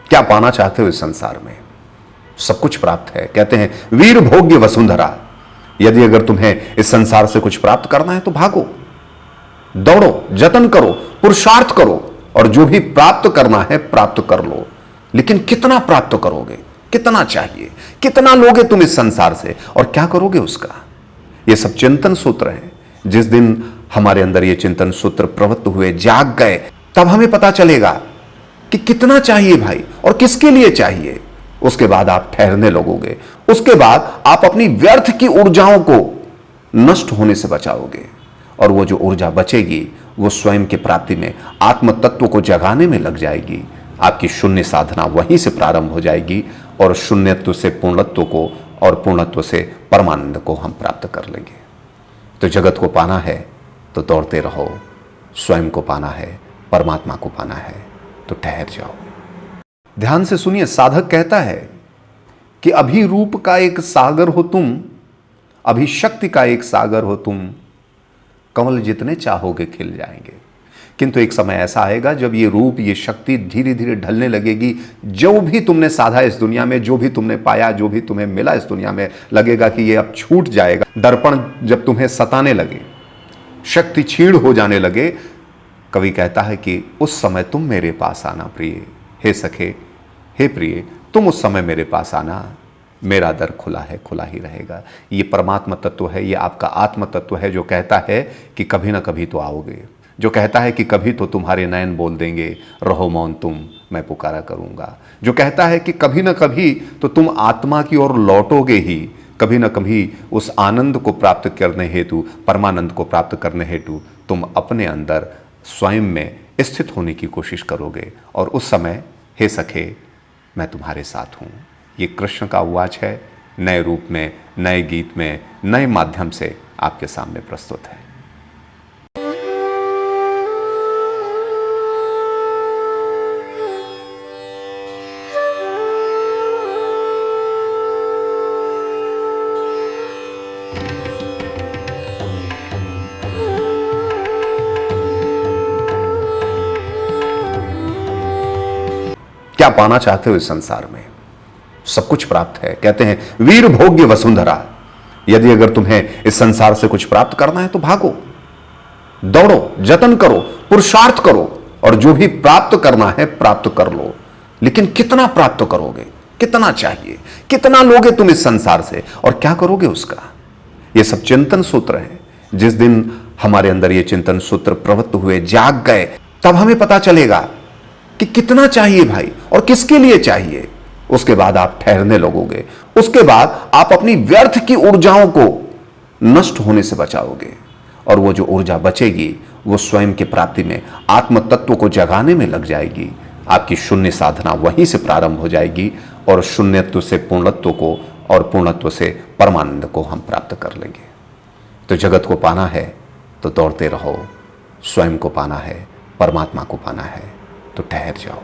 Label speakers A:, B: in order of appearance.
A: क्या पाना चाहते हो इस संसार में? सब कुछ प्राप्त है। कहते हैं वीर भोग्य वसुंधरा। यदि अगर तुम्हें इस संसार से कुछ प्राप्त करना है तो भागो, दौड़ो, जतन करो, पुरुषार्थ करो और जो भी प्राप्त करना है प्राप्त कर लो। लेकिन कितना प्राप्त करोगे? कितना चाहिए? कितना लोगे तुम इस संसार से और क्या करोगे उसका? ये सब चिंतन सूत्र हैं। जिस दिन हमारे अंदर ये चिंतन सूत्र प्रवृत्त हुए, जाग गए, तब हमें पता चलेगा कि कितना चाहिए भाई और किसके लिए चाहिए। उसके बाद आप ठहरने लगोगे। उसके बाद आप अपनी व्यर्थ की ऊर्जाओं को नष्ट होने से बचाओगे और वो जो ऊर्जा बचेगी वो स्वयं की प्राप्ति में, आत्म तत्व को जगाने में लग जाएगी। आपकी शून्य साधना वहीं से प्रारंभ हो जाएगी और शून्यत्व से पूर्णत्व को और पूर्णत्व से परमानंद को हम प्राप्त कर लेंगे। तो जगत को पाना है तो दौड़ते रहो, स्वयं को पाना है, परमात्मा को पाना है तो ठहर जाओ। ध्यान से सुनिए, साधक कहता है कि अभी रूप का एक सागर हो तुम, अभी शक्ति का एक सागर हो तुम, कमल जितने चाहोगे खिल जाएंगे। किंतु एक समय ऐसा आएगा जब ये रूप, ये शक्ति धीरे धीरे ढलने लगेगी। जो भी तुमने साधा इस दुनिया में, जो भी तुमने पाया, जो भी तुम्हें मिला इस दुनिया में, लगेगा कि ये अब छूट जाएगा। दर्पण जब तुम्हें सताने लगे, शक्ति क्षीण हो जाने लगे, कवि कहता है कि उस समय तुम मेरे पास आना प्रिय, हे सखे, हे प्रिय, तुम उस समय मेरे पास आना, मेरा दर खुला है, खुला ही रहेगा। ये परमात्मा तत्व है, ये आपका आत्म तत्व है जो कहता है कि कभी ना कभी तो आओगे, जो कहता है कि कभी तो तुम्हारे नयन बोल देंगे, रहो मौन तुम, मैं पुकारा करूंगा, जो कहता है कि कभी ना कभी तो तुम आत्मा की ओर लौटोगे ही, कभी ना कभी उस आनंद को प्राप्त करने हेतु, परमानंद को प्राप्त करने हेतु तुम अपने अंदर स्वयं में स्थित होने की कोशिश करोगे और उस समय हे सखे मैं तुम्हारे साथ हूं। ये कृष्ण का उवाच है, नए रूप में, नए गीत में, नए माध्यम से आपके सामने प्रस्तुत है। क्या पाना चाहते हो इस संसार में? सब कुछ प्राप्त है। कहते हैं वीर भोग्य वसुंधरा। यदि अगर तुम्हें इस संसार से कुछ प्राप्त करना है तो भागो, दौड़ो, जतन करो, पुरुषार्थ करो और जो भी प्राप्त करना है प्राप्त कर लो। लेकिन कितना प्राप्त करोगे? कितना चाहिए? कितना लोगे तुम इस संसार से और क्या करोगे उसका? ये सब चिंतन सूत्र हैं। जिस दिन हमारे अंदर ये चिंतन सूत्र प्रवृत्त हुए, जाग गए, तब हमें पता चलेगा कि कितना चाहिए भाई और किसके लिए चाहिए। उसके बाद आप ठहरने लगोगे। उसके बाद आप अपनी व्यर्थ की ऊर्जाओं को नष्ट होने से बचाओगे और वो जो ऊर्जा बचेगी वो स्वयं की प्राप्ति में, आत्म तत्व को जगाने में लग जाएगी। आपकी शून्य साधना वहीं से प्रारंभ हो जाएगी और शून्यत्व से पूर्णत्व को और पूर्णत्व से परमानंद को हम प्राप्त कर लेंगे। तो जगत को पाना है तो दौड़ते रहो, स्वयं को पाना है, परमात्मा को पाना है तो ठहर जाओ।